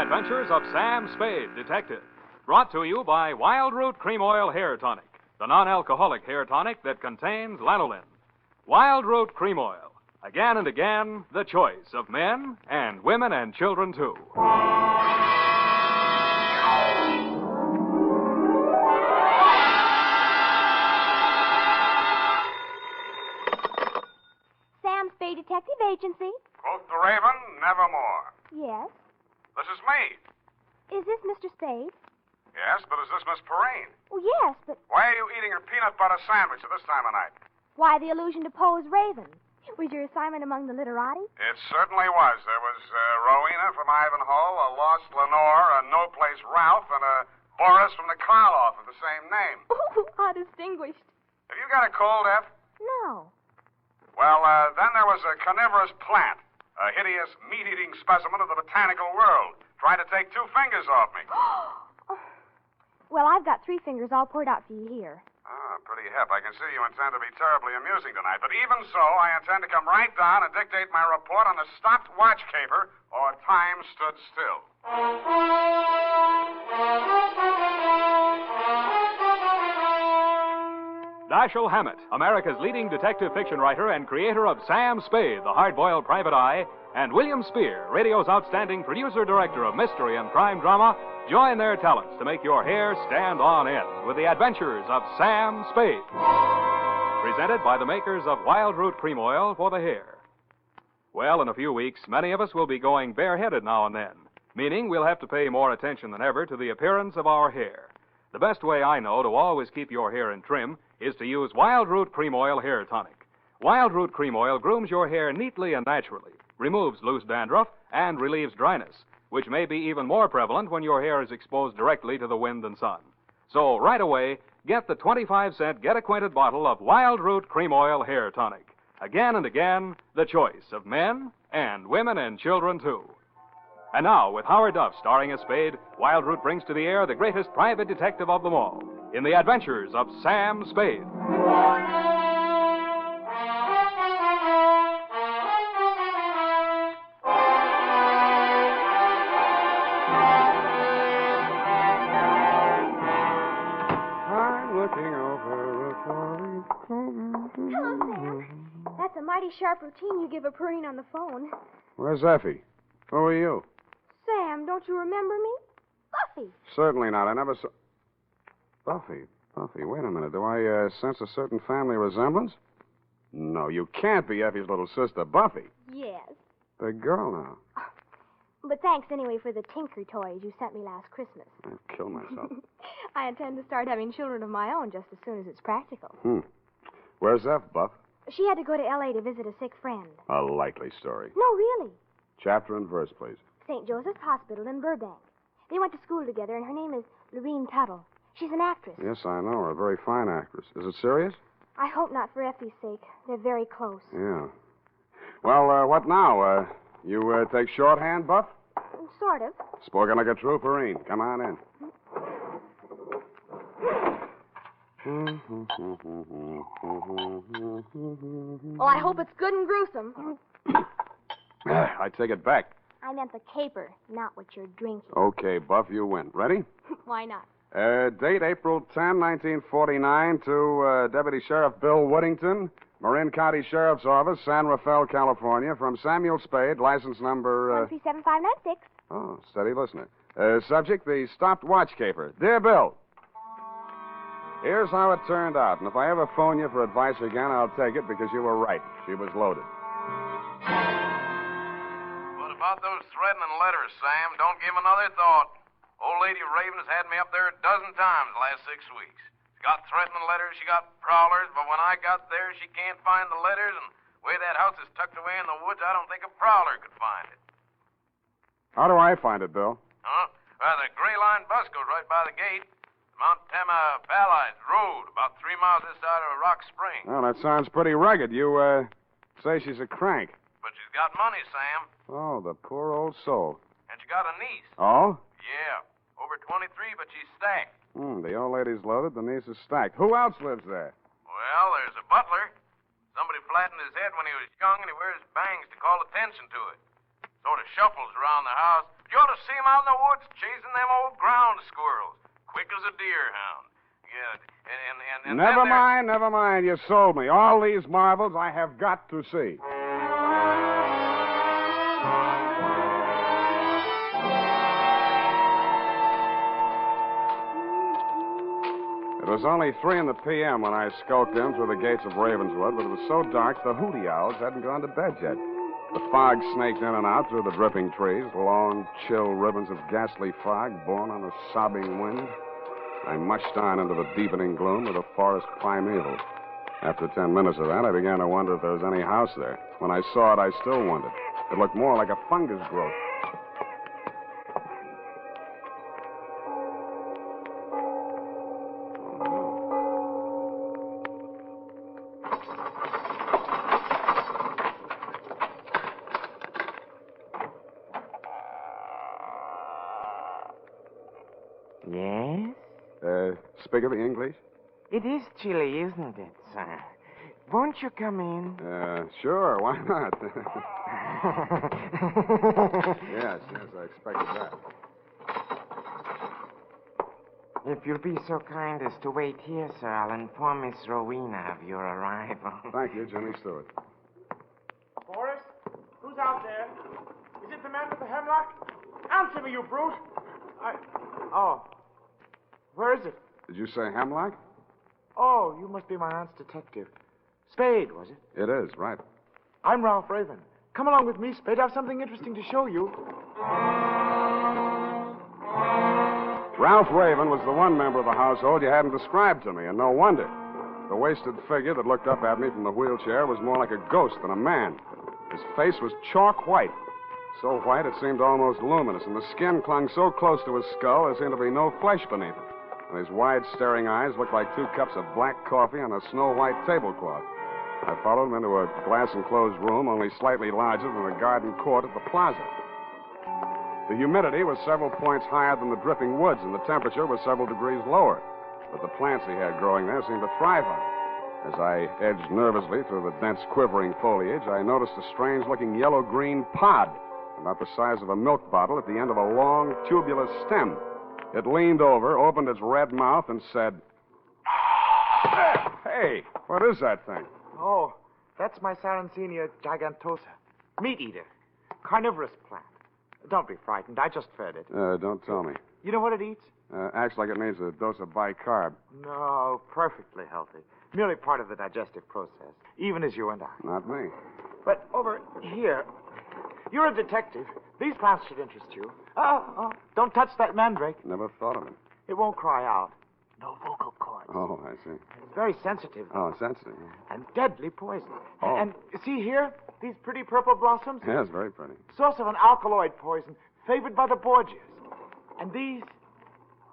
Adventures of Sam Spade, Detective. Brought to you by Wild Root Cream Oil Hair Tonic, the non-alcoholic hair tonic that contains lanolin. Wild Root Cream Oil. Again and again, the choice of men and women and children, too. Sam Spade Detective Agency. Quoth the raven, nevermore. Yes. This is me. Is this Mr. Spade? Yes, but is this Miss Perrine? Oh, yes, but Why are you eating a peanut butter sandwich at this time of night? why the allusion to Poe's Raven? Was your assignment among the literati? It certainly was. There was Rowena from Ivanhoe, a lost Lenore, a no-place Ralph, and a Boris from the Karloff of the same name. Oh, how distinguished. Have you got a cold, F? No. Well, then there was a carnivorous plant, a hideous meat-eating specimen of the botanical world, trying to take 2 fingers off me. Well, I've got 3 fingers all poured out for you here. Ah, pretty hip. I can see you intend to be terribly amusing tonight. But even so, I intend to come right down and dictate my report on the stopped watch caper, or time stood still. Dashiell Hammett, America's leading detective fiction writer and creator of Sam Spade, the hard-boiled private eye, and William Spear, radio's outstanding producer-director of mystery and crime drama, join their talents to make your hair stand on end with the adventures of Sam Spade. Presented by the makers of Wild Root Cream Oil for the hair. Well, in a few weeks, many of us will be going bareheaded now and then, meaning we'll have to pay more attention than ever to the appearance of our hair. The best way I know to always keep your hair in trim is to use Wild Root Cream Oil Hair Tonic. Wild Root Cream Oil grooms your hair neatly and naturally, removes loose dandruff, and relieves dryness, which may be even more prevalent when your hair is exposed directly to the wind and sun. So, right away, get the 25-cent get-acquainted bottle of Wild Root Cream Oil Hair Tonic. Again and again, the choice of men and women and children, too. And now, with Howard Duff starring as Spade, Wild Root brings to the air the greatest private detective of them all, in the adventures of Sam Spade. Hello, Sam. That's a mighty sharp routine you give a Perrine on the phone. Where's Effie? Who are you? Sam, don't you remember me? Buffy. Certainly not. I never saw... Buffy, wait a minute. Do I sense a certain family resemblance? No, you can't be Effie's little sister, Buffy. Yes. Big girl now. But thanks anyway for the tinker toys you sent me last Christmas. I'd kill myself. I intend to start having children of my own just as soon as it's practical. Where's F, Buff? She had to go to L.A. to visit a sick friend. A likely story. No, really. Chapter and verse, please. St. Joseph's Hospital in Burbank. They went to school together, and her name is Lorene Tuttle. She's an actress. Yes, I know her. A very fine actress. Is it serious? I hope not for Effie's sake. They're very close. Yeah. Well, what now? You take shorthand, Buff? Sort of. Spoken like a true Perrine. Come on in. Well, I hope it's good and gruesome. I take it back. I meant the caper, not what you're drinking. Okay, Buff, you win. Ready? Why not? Date April 10, 1949, to Deputy Sheriff Bill Woodington, Marin County Sheriff's Office, San Rafael, California, from Samuel Spade, license number... 137596. Oh, steady listener. Subject, the stopped watch caper. Dear Bill, here's how it turned out, and if I ever phone you for advice again, I'll take it because you were right. She was loaded. What about those threatening letters, Sam? Don't give another thought. Old Lady Raven's had me up there a dozen times the last 6 weeks. She got threatening letters, she got prowlers, but when I got there, she can't find the letters, and the way that house is tucked away in the woods, I don't think a prowler could find it. How do I find it, Bill? Huh? Well, the Gray Line bus goes right by the gate. Mount Tama Palides Road, about 3 miles this side of Rock Spring. Well, that sounds pretty rugged. You, say she's a crank. But she's got money, Sam. Oh, the poor old soul. And she got a niece. Oh? Yeah. Over 23, but she's stacked. The old lady's loaded, the niece is stacked. Who else lives there? Well, there's a butler. Somebody flattened his head when he was young, and he wears bangs to call attention to it. Sort of shuffles around the house. You ought to see him out in the woods chasing them old ground squirrels. Quick as a deer hound. Yeah, and Never mind. You sold me. All these marvels I have got to see. It was only 3 p.m. when I skulked in through the gates of Ravenswood, but it was so dark the hooty owls hadn't gone to bed yet. The fog snaked in and out through the dripping trees, long, chill ribbons of ghastly fog borne on a sobbing wind. I mushed on into the deepening gloom of the forest primeval. After 10 minutes of that, I began to wonder if there was any house there. When I saw it, I still wondered. It looked more like a fungus growth. Yes? Speak of the English? It is chilly, isn't it, sir? Won't you come in? Sure, why not? Yes, I expected that. If you'll be so kind as to wait here, sir, I'll inform Miss Rowena of your arrival. Thank you, Jimmy Stewart. Forrest? Who's out there? Is it the man with the hemlock? Answer me, you brute! Oh. Where is it? Did you say hemlock? Oh, you must be my aunt's detective. Spade, was it? It is, right. I'm Ralph Raven. Come along with me, Spade. I have something interesting to show you. Ralph Raven was the one member of the household you hadn't described to me, and no wonder. The wasted figure that looked up at me from the wheelchair was more like a ghost than a man. His face was chalk white. So white it seemed almost luminous, and the skin clung so close to his skull there seemed to be no flesh beneath it. And his wide, staring eyes looked like 2 cups of black coffee on a snow-white tablecloth. I followed him into a glass-enclosed room only slightly larger than the garden court at the plaza. The humidity was several points higher than the dripping woods, and the temperature was several degrees lower. But the plants he had growing there seemed to thrive on it. As I edged nervously through the dense, quivering foliage, I noticed a strange-looking yellow-green pod, about the size of a milk bottle at the end of a long, tubular stem. It leaned over, opened its red mouth, and said, Hey, what is that thing? Oh, that's my Sarracenia gigantosa. Meat eater. Carnivorous plant. Don't be frightened. I just fed it. Don't tell me. You know what it eats? Acts like it needs a dose of bicarb. No, perfectly healthy. Merely part of the digestive process, even as you and I. Not me. But over here, you're a detective. These plants should interest you. Don't touch that mandrake. Never thought of it. It won't cry out. No vocal cords. Oh, I see. It's very sensitive. Oh, sensitive. And deadly poison. Oh. And see here, these pretty purple blossoms? Yeah, it's very pretty. Source of an alkaloid poison, favored by the Borgias. And these,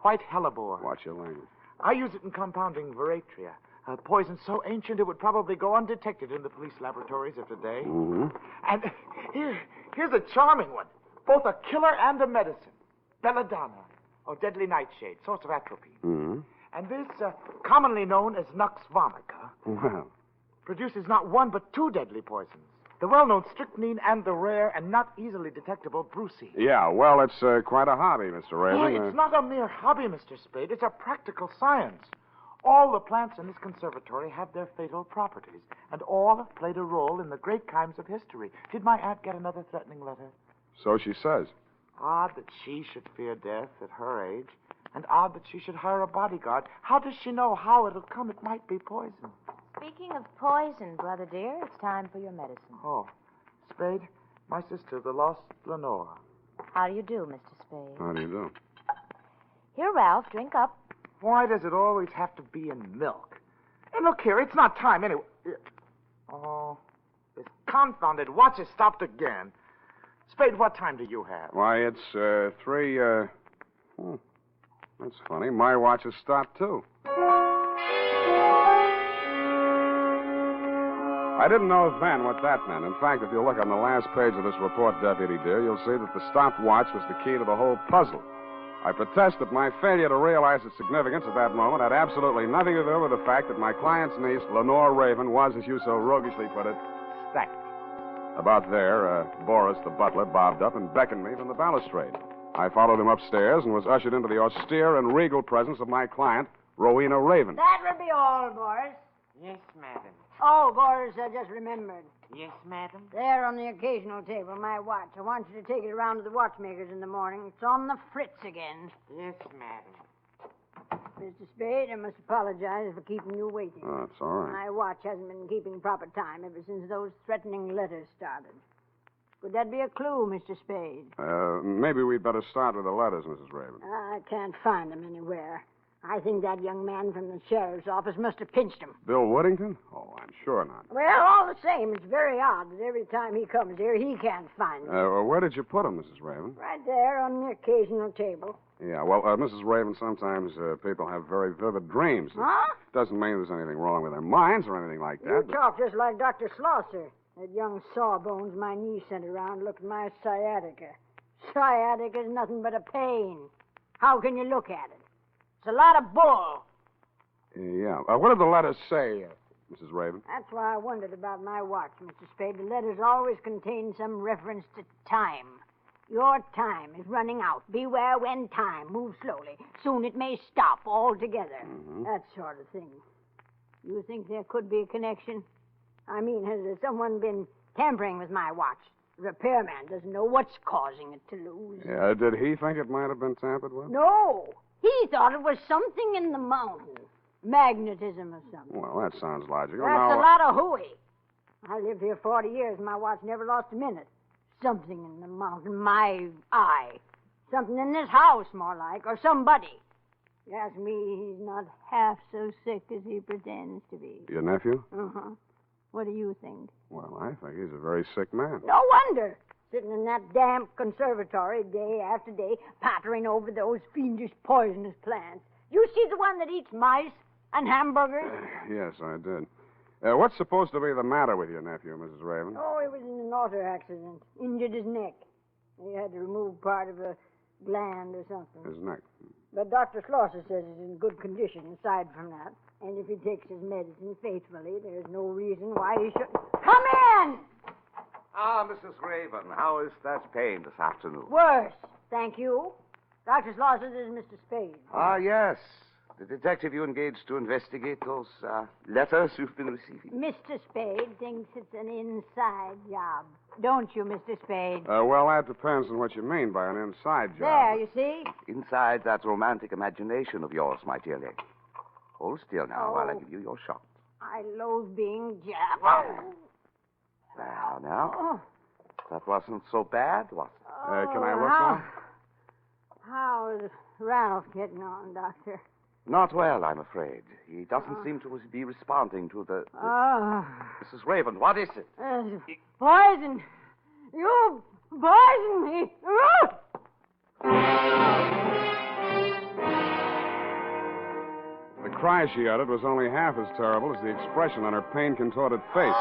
white hellebore. Watch your language. I use it in compounding veratria. A poison so ancient it would probably go undetected in the police laboratories of today. Mm-hmm. And here's a charming one. Both a killer and a medicine. Belladonna, or deadly nightshade, source of atropine. Mm-hmm. And this, commonly known as Nux vomica, Well. produces not 1 but 2 deadly poisons. The well-known strychnine and the rare and not easily detectable brucine. Yeah, well, it's quite a hobby, Mr. Raven. Boy, it's not a mere hobby, Mr. Spade. It's a practical science. All the plants in this conservatory have their fatal properties, and all have played a role in the great crimes of history. Did my aunt get another threatening letter? So she says. Odd that she should fear death at her age, and odd that she should hire a bodyguard. How does she know how it'll come? It might be poison. Speaking of poison, brother dear, it's time for your medicine. Oh, Spade, my sister, the lost Lenore. How do you do, Mr. Spade? How do you do? Here, Ralph, drink up. Why does it always have to be in milk? And look here, it's not time anyway. Oh, this confounded watch has stopped again. Spade, what time do you have? Why, it's 3, that's funny. My watch has stopped, too. I didn't know then what that meant. In fact, if you look on the last page of this report, Deputy dear, you'll see that the stopwatch was the key to the whole puzzle. I protest that my failure to realize its significance at that moment had absolutely nothing to do with the fact that my client's niece, Lenore Raven, was, as you so roguishly put it, stacked. About there, Boris, the butler, bobbed up and beckoned me from the balustrade. I followed him upstairs and was ushered into the austere and regal presence of my client, Rowena Raven. That will be all, Boris. Yes, madam. Oh, Boris, I just remembered. Yes, madam. There on the occasional table, my watch. I want you to take it around to the watchmakers in the morning. It's on the fritz again. Yes, madam. Mr. Spade, I must apologize for keeping you waiting. Oh, it's all right. My watch hasn't been keeping proper time ever since those threatening letters started. Could that be a clue, Mr. Spade? Maybe we'd better start with the letters, Mrs. Raven. I can't find them anywhere. I think that young man from the sheriff's office must have pinched him. Bill Woodington? Oh, I'm sure not. Well, all the same, it's very odd that every time he comes here, he can't find them. Where did you put them, Mrs. Raven? Right there on the occasional table. Yeah, well, Mrs. Raven, sometimes people have very vivid dreams. Huh? It doesn't mean there's anything wrong with their minds or anything like that. You talk just like Dr. Slosser. That young sawbones my niece sent around looked at my sciatica. Sciatica's nothing but a pain. How can you look at it? It's a lot of bull. Yeah. What did the letters say, Mrs. Raven? That's why I wondered about my watch, Mr. Spade. The letters always contain some reference to time. Your time is running out. Beware when time moves slowly. Soon it may stop altogether. Mm-hmm. That sort of thing. You think there could be a connection? I mean, has someone been tampering with my watch? The repairman doesn't know what's causing it to lose. Yeah, did he think it might have been tampered with? No. He thought it was something in the mountain. Magnetism or something. Well, that sounds logical. That's Now, a lot of hooey. I lived here 40 years and my watch never lost a minute. Something in the mountain. My eye. Something in this house, more like, or somebody. You ask me, he's not half so sick as he pretends to be. Your nephew? Uh-huh. What do you think? Well, I think he's a very sick man. No wonder. Sitting in that damp conservatory day after day, pattering over those fiendish poisonous plants. You see the one that eats mice and hamburgers? Yes, I did. What's supposed to be the matter with your nephew, Mrs. Raven? Oh, he was in an auto accident. Injured his neck. He had to remove part of a gland or something. His neck. But Dr. Slosser says he's in good condition aside from that. And if he takes his medicine faithfully, there's no reason why he shouldn't. Come in! Ah, Mrs. Raven, how is that pain this afternoon? Worse. Thank you. Dr. Slosser, this is Mr. Spade. Ah, yes. The detective you engaged to investigate those letters you've been receiving. Mr. Spade thinks it's an inside job. Don't you, Mr. Spade? Well, that depends on what you mean by an inside job. There, you see? Inside that romantic imagination of yours, my dear lady. Hold still now while I Oh. give you your shot. I loathe being jabbed. Oh. Now. That wasn't so bad, was it? Can I look now? How is Ralph getting on, Doctor? Not well, I'm afraid. He doesn't seem to be responding to the... Oh. Mrs. Raven, what is it? Poison. You poisoned me. The cry she uttered was only half as terrible as the expression on her pain-contorted face.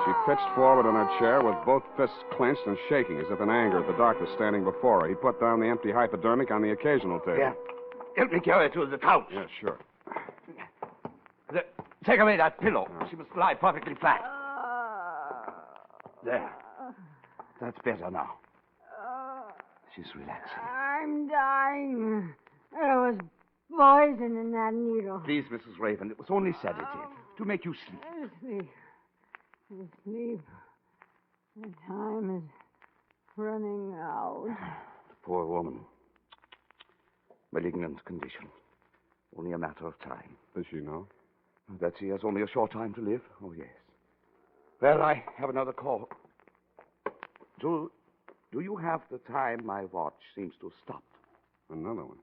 She pitched forward in her chair with both fists clenched and shaking as if in anger at the doctor standing before her. He put down the empty hypodermic on the occasional table. Yeah. Help me carry her to the couch. Yeah, sure. Take away that pillow. She must lie perfectly flat. There. That's better now. She's relaxing. I'm dying. There was poison in that needle. Please, Mrs. Raven, it was only sedative to make you sleep. Sleep. Sleep. The time is running out. The poor woman. Malignant condition. Only a matter of time. Does she know? That she has only a short time to live? Oh, yes. Well, I have another call. Do you have the time my watch seems to have stopped? Another one.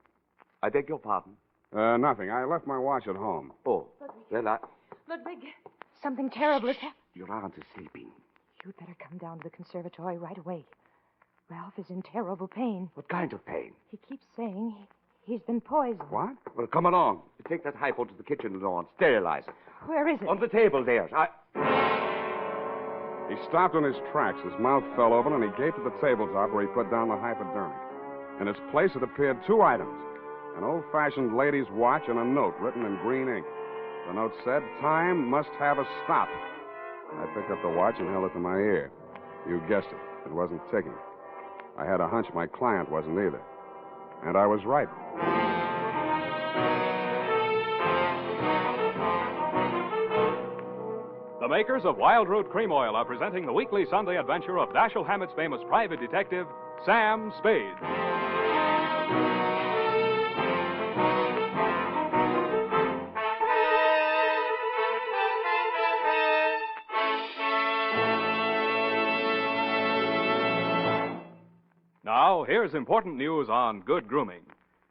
I beg your pardon? Nothing. I left my watch at home. Oh. Well, Ludwig, something terrible has happened. Your aunt is sleeping. You'd better come down to the conservatory right away. Ralph is in terrible pain. What kind of pain? He keeps saying he's been poisoned. What? Well, come along. Take that hypo to the kitchen door and sterilize it. Where is it? On the table there. He stopped in his tracks. His mouth fell open, and he gaped at the tabletop where he put down the hypodermic. In its place, it appeared two items. An old-fashioned lady's watch and a note written in green ink. The note said, "Time must have a stop." I picked up the watch and held it to my ear. You guessed it. It wasn't ticking. I had a hunch my client wasn't either. And I was right. The makers of Wild Root Cream Oil are presenting the weekly Sunday adventure of Dashiell Hammett's famous private detective, Sam Spade. Now, here's important news on good grooming.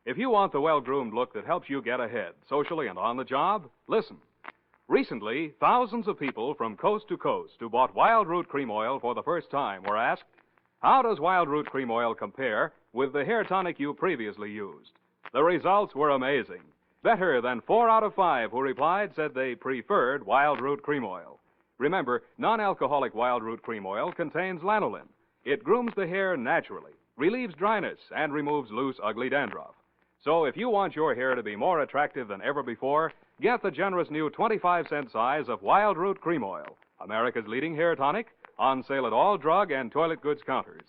If you want the well-groomed look that helps you get ahead, socially and on the job, listen. Recently, thousands of people from coast to coast who bought Wild Root Cream Oil for the first time were asked, how does Wild Root Cream Oil compare with the hair tonic you previously used? The results were amazing. Better than 4 out of 5 who replied said they preferred Wild Root Cream Oil. Remember, non-alcoholic Wild Root Cream Oil contains lanolin. It grooms the hair naturally, relieves dryness, and removes loose, ugly dandruff. So if you want your hair to be more attractive than ever before, get the generous new 25-cent size of Wild Root Cream Oil, America's leading hair tonic, on sale at all drug and toilet goods counters.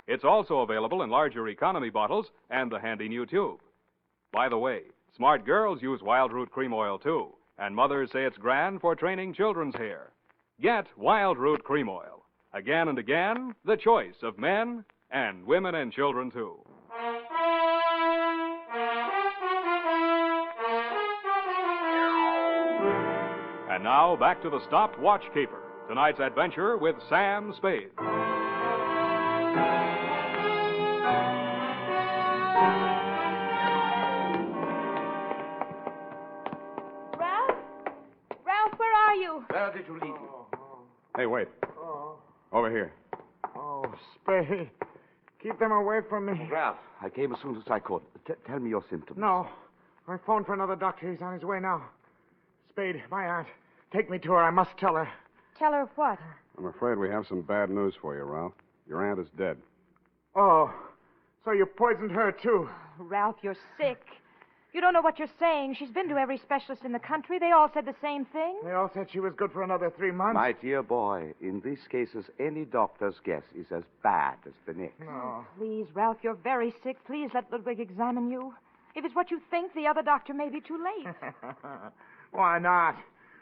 It's also available in larger economy bottles and the handy new tube. By the way, smart girls use Wild Root Cream Oil too, and mothers say it's grand for training children's hair. Get Wild Root Cream Oil. Again and again, the choice of men and women and children too. And now, back to the Stopped Watch Keeper. Tonight's adventure with Sam Spade. Ralph? Ralph, where are you? Where did you leave me? Hey, wait. Over here. Oh, Spade. Keep them away from me. Ralph, I came as soon as I could. Tell me your symptoms. No. I phoned for another doctor. He's on his way now. Spade, my aunt. Take me to her. I must tell her. Tell her what? I'm afraid we have some bad news for you, Ralph. Your aunt is dead. Oh, so you poisoned her, too. Ralph, you're sick. You don't know what you're saying. She's been to every specialist in the country. They all said the same thing. They all said she was good for another 3 months. My dear boy, in these cases, any doctor's guess is as bad as the next. No. Please, Ralph, you're very sick. Please let Ludwig examine you. If it's what you think, the other doctor may be too late. Why not?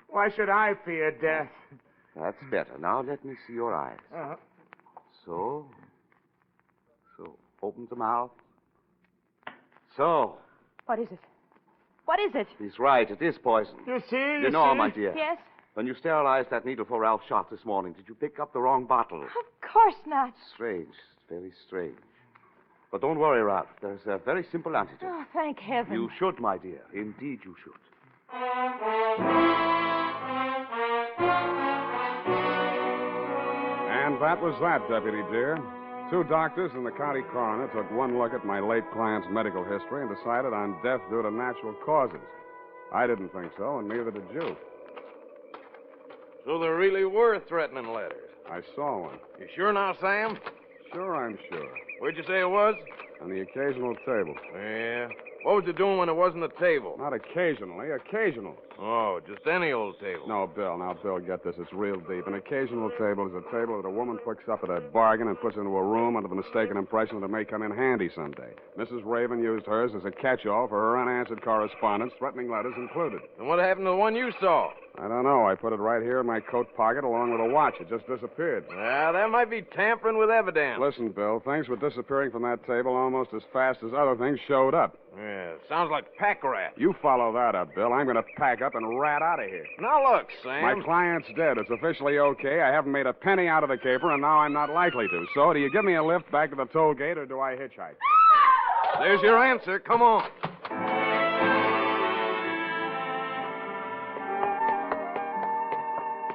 Why should I fear death? That's better. Now let me see your eyes. Uh, So, open the mouth. So, What is it? What is it? he's right. It is poison. you see? You know, see? my dear. Yes? When you sterilized that needle for Ralph's shot this morning, did you pick up the wrong bottle? Of course not. Strange. Very strange. But don't worry, Ralph. There's a very simple antidote. Oh, thank heaven. You should, my dear. Indeed, you should. And that was that, Deputy dear. 2 doctors and the county coroner took one look at my late client's medical history and decided on death due to natural causes. I didn't think so, and neither did you. So there really were threatening letters. I saw one. You sure now, Sam? Sure, I'm sure. Where'd you say it was? On the occasional table. Yeah. What was it doing when it wasn't a table? Not occasionally, occasional. Oh, just any old table. No, Bill, get this. It's real deep. An occasional table is a table that a woman picks up at a bargain and puts into a room under the mistaken impression that it may come in handy someday. Mrs. Raven used hers as a catch-all for her unanswered correspondence, threatening letters included. And what happened to the one you saw? I don't know. I put it right here in my coat pocket along with a watch. It just disappeared. Yeah, that might be tampering with evidence. Listen, Bill, things were disappearing from that table almost as fast as other things showed up. Yeah, sounds like pack rat. You follow that up, Bill. I'm going to pack up and rat out of here. Now look, My Sam. client's dead. It's officially okay. I haven't made a penny out of the caper, and now I'm not likely to. So, do you give me a lift back to the toll gate, or do I hitchhike? There's your answer. Come on.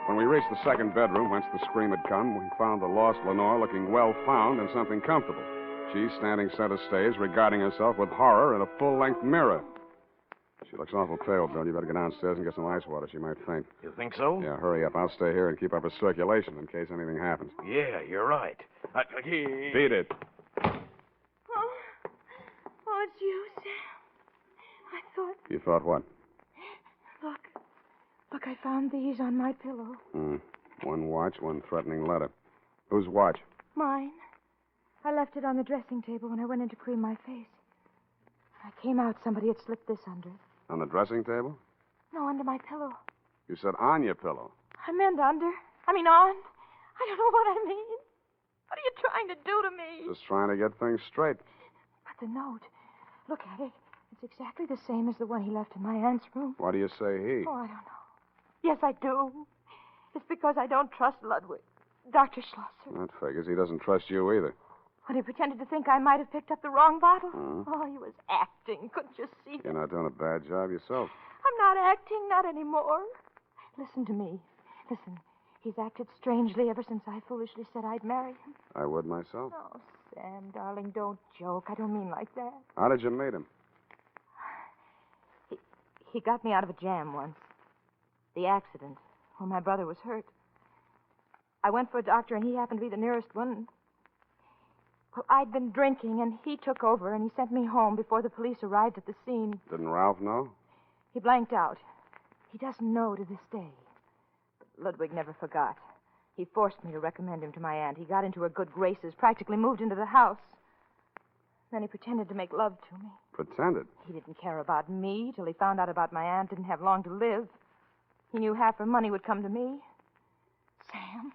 When we reached the second bedroom, whence the scream had come, we found the lost Lenore looking well found in something comfortable. She standing center stage, regarding herself with horror in a full-length mirror. She looks awful pale, Bill. You better go downstairs and get some ice water. She might faint. You think so? Yeah, hurry up. I'll stay here and keep up her circulation in case anything happens. Yeah, you're right. Beat it. Oh, it's you, Sam. I thought... You thought what? Look, I found these on my pillow. One watch, one threatening letter. Whose watch? Mine. I left it on the dressing table when I went in to cream my face. When I came out, somebody had slipped this under it. On the dressing table? No, under my pillow. You said on your pillow. I meant under. I mean on. I don't know what I mean. What are you trying to do to me? Just trying to get things straight. But the note. Look at it. It's exactly the same as the one he left in my aunt's room. Why do you say he? Oh, I don't know. Yes, I do. It's because I don't trust Ludwig. Dr. Schlosser. That figures. He doesn't trust you either. When he pretended to think I might have picked up the wrong bottle. Hmm? Oh, he was acting. Couldn't you see You're that? not doing a bad job yourself. I'm not acting, not anymore. Listen to me. Listen. He's acted strangely ever since I foolishly said I'd marry him. I would myself. Oh, Sam, darling, don't joke. I don't mean like that. How did you meet him? He got me out of a jam once. The accident, when my brother was hurt. I went for a doctor, and he happened to be the nearest one. Well, I'd been drinking, and he took over, and he sent me home before the police arrived at the scene. Didn't Ralph know? He blanked out. He doesn't know to this day. But Ludwig never forgot. He forced me to recommend him to my aunt. He got into her good graces, practically moved into the house. Then he pretended to make love to me. Pretended? He didn't care about me till he found out about my aunt didn't have long to live. He knew half her money would come to me. Sam,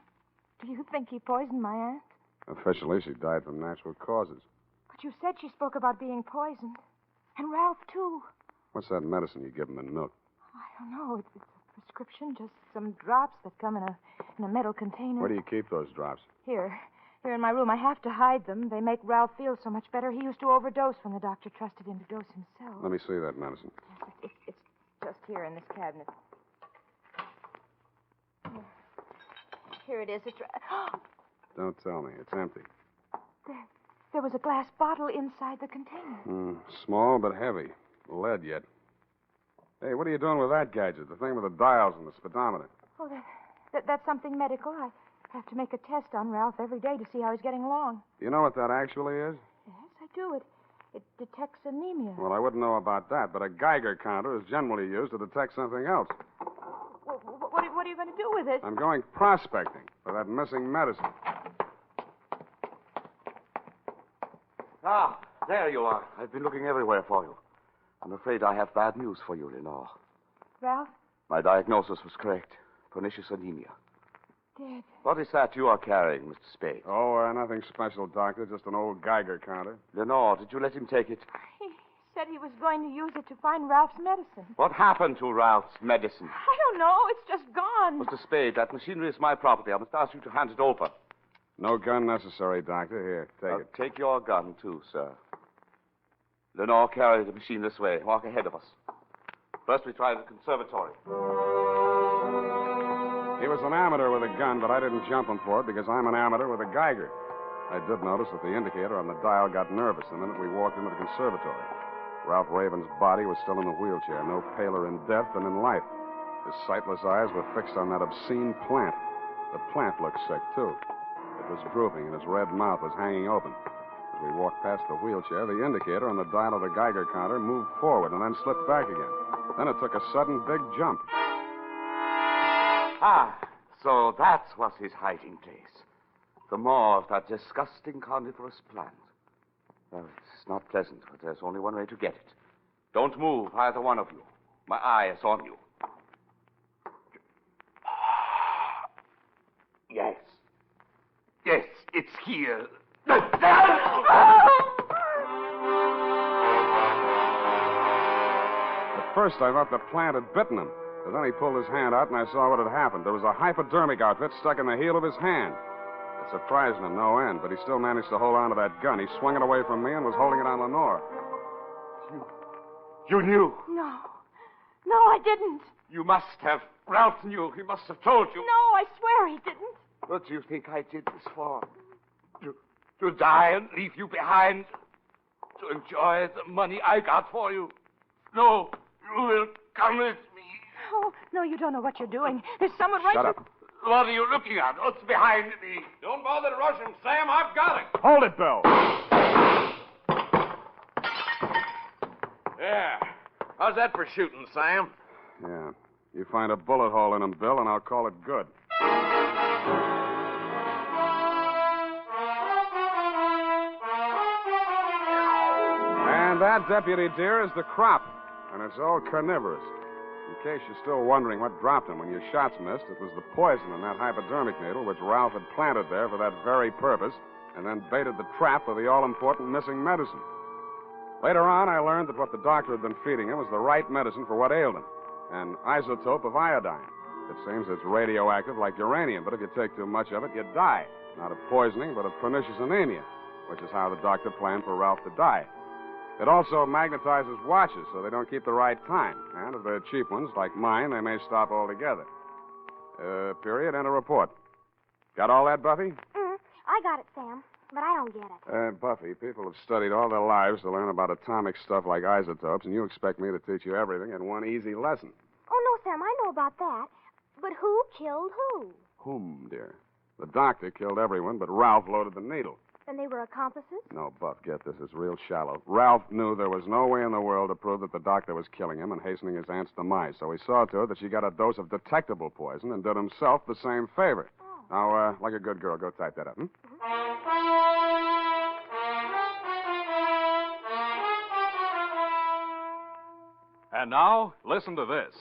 do you think he poisoned my aunt? Officially, she died from natural causes. But you said she spoke about being poisoned. And Ralph, too. What's that medicine you give him in milk? I don't know. It's a prescription, just some drops that come in a metal container. Where do you keep those drops? Here in my room. I have to hide them. They make Ralph feel so much better. He used to overdose when the doctor trusted him to dose himself. Let me see that medicine. Yes, it's just here in this cabinet. Here it is. It's... Don't tell me. It's empty. There was a glass bottle inside the container. Small but heavy. Lead yet. Hey, what are you doing with that gadget? The thing with the dials and the speedometer. Oh, that's something medical. I have to make a test on Ralph every day to see how he's getting along. Do you know what that actually is? Yes, I do. It detects anemia. Well, I wouldn't know about that, but a Geiger counter is generally used to detect something else. What are you going to do with it? I'm going prospecting for that missing medicine. Ah, there you are. I've been looking everywhere for you. I'm afraid I have bad news for you, Lenore. Ralph? My diagnosis was correct. Pernicious anemia. Dead. What is that you are carrying, Mr. Spade? Oh, nothing special, Doctor. Just an old Geiger counter. Lenore, did you let him take it? He said he was going to use it to find Ralph's medicine. What happened to Ralph's medicine? I don't know. It's just gone. Mr. Spade, that machinery is my property. I must ask you to hand it over. No gun necessary, Doctor. Here, take it. Take your gun, too, sir. Lenore, carry the machine this way. Walk ahead of us. First, we try the conservatory. He was an amateur with a gun, but I didn't jump him for it because I'm an amateur with a Geiger. I did notice that the indicator on the dial got nervous the minute we walked into the conservatory. Ralph Raven's body was still in the wheelchair, no paler in death than in life. His sightless eyes were fixed on that obscene plant. The plant looked sick, too. It was drooping, and his red mouth was hanging open. As we walked past the wheelchair, the indicator on the dial of the Geiger counter moved forward and then slipped back again. Then it took a sudden big jump. Ah, so that was his hiding place. The maw of that disgusting carnivorous plant. Well, it's not pleasant, but there's only one way to get it. Don't move, either one of you. My eye is on you. Yes. Yes, it's here. At first, I thought the plant had bitten him. But then he pulled his hand out, and I saw what had happened. There was a hypodermic outfit stuck in the heel of his hand. It surprised him no end, but he still managed to hold on to that gun. He swung it away from me and was holding it on Lenore. You knew? No, I didn't. You must have. Ralph knew. He must have told you. No, I swear he didn't. What do you think I did this for? To die and leave you behind? To enjoy the money I got for you? No, you will come with me. Oh, no, you don't know what you're doing. There's someone right... Shut up. What are you looking at? What's behind me? Don't bother to rush him, Sam. I've got him. Hold it, Bill. Yeah. How's that for shooting, Sam? Yeah. You find a bullet hole in him, Bill, and I'll call it good. that, Deputy dear, is the crop. And it's all carnivorous. In case you're still wondering what dropped him when your shots missed, it was the poison in that hypodermic needle which Ralph had planted there for that very purpose and then baited the trap of the all-important missing medicine. Later on, I learned that what the doctor had been feeding him was the right medicine for what ailed him, an isotope of iodine. It seems it's radioactive like uranium, but if you take too much of it, you die. Not of poisoning, but of pernicious anemia, which is how the doctor planned for Ralph to die. It also magnetizes watches so they don't keep the right time. And if they're cheap ones, like mine, they may stop altogether. Period, and a report. Got all that, Buffy? I got it, Sam, but I don't get it. Buffy, people have studied all their lives to learn about atomic stuff like isotopes, and you expect me to teach you everything in one easy lesson. Oh, no, Sam, I know about that. But who killed who? Whom, dear? The doctor killed everyone, but Ralph loaded the needle. Then they were accomplices? No, Buff, get this. It's real shallow. Ralph knew there was no way in the world to prove that the doctor was killing him and hastening his aunt's demise, so he saw to it that she got a dose of detectable poison and did himself the same favor. Oh. Now, like a good girl, go type that up, And now, listen to this.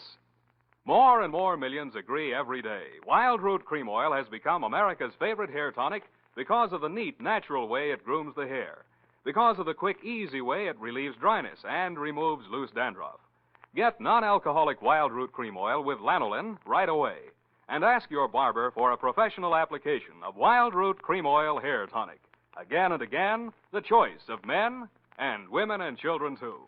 More and more millions agree every day. Wild Root Cream Oil has become America's favorite hair tonic because of the neat, natural way it grooms the hair. Because of the quick, easy way it relieves dryness and removes loose dandruff. Get non-alcoholic Wild Root Cream Oil with lanolin right away. And ask your barber for a professional application of Wild Root Cream Oil Hair Tonic. Again and again, the choice of men and women and children, too.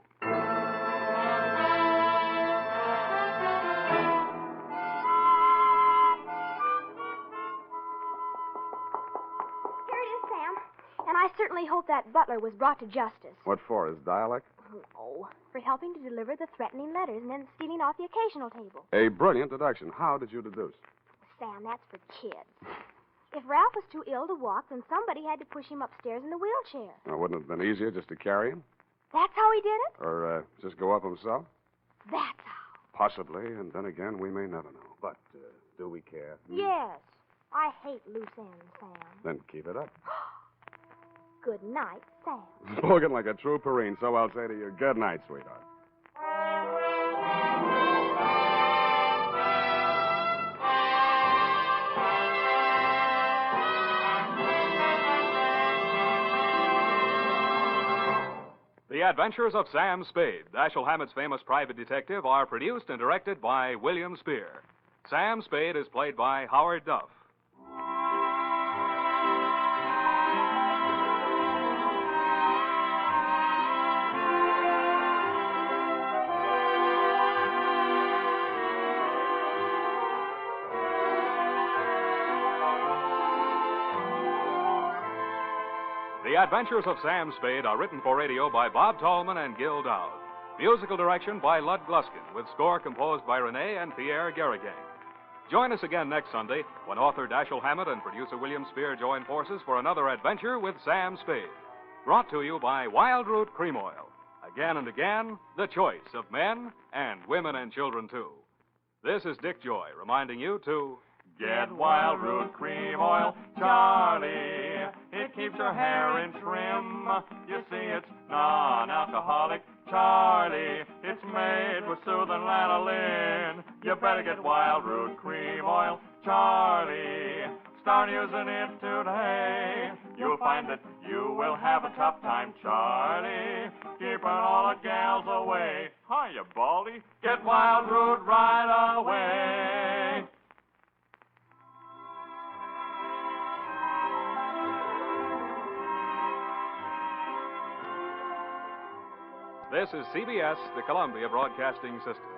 And I certainly hope that butler was brought to justice. What for? His dialect? Oh, for helping to deliver the threatening letters and then stealing off the occasional table. A brilliant deduction. How did you deduce? Sam, that's for kids. If Ralph was too ill to walk, then somebody had to push him upstairs in the wheelchair. Well, wouldn't it have been easier just to carry him? That's how he did it? Or just go up himself? That's how. Possibly, and then again, we may never know. But do we care? Yes. I hate loose ends, Sam. Then keep it up. Good night, Sam. Spoken like a true Perrine, so I'll say to you, good night, sweetheart. The Adventures of Sam Spade, Dashiell Hammett's famous private detective, are produced and directed by William Spear. Sam Spade is played by Howard Duff. The Adventures of Sam Spade are written for radio by Bob Tallman and Gil Dowd. Musical direction by Lud Gluskin, with score composed by Renee and Pierre Garrigang. Join us again next Sunday when author Dashiell Hammett and producer William Spear join forces for another adventure with Sam Spade. Brought to you by Wild Root Cream Oil. Again and again, the choice of men and women and children, too. This is Dick Joy reminding you to get Wild Root Cream Oil, Charlie. It keeps your hair in trim. You see, it's non-alcoholic, Charlie. It's made with soothing lanolin. You better get Wild Root Cream Oil, Charlie. Start using it today. You'll find that you will have a tough time, Charlie. Keeping all the gals away. Hiya, Baldy. Get Wild Root right away. This is CBS, the Columbia Broadcasting System.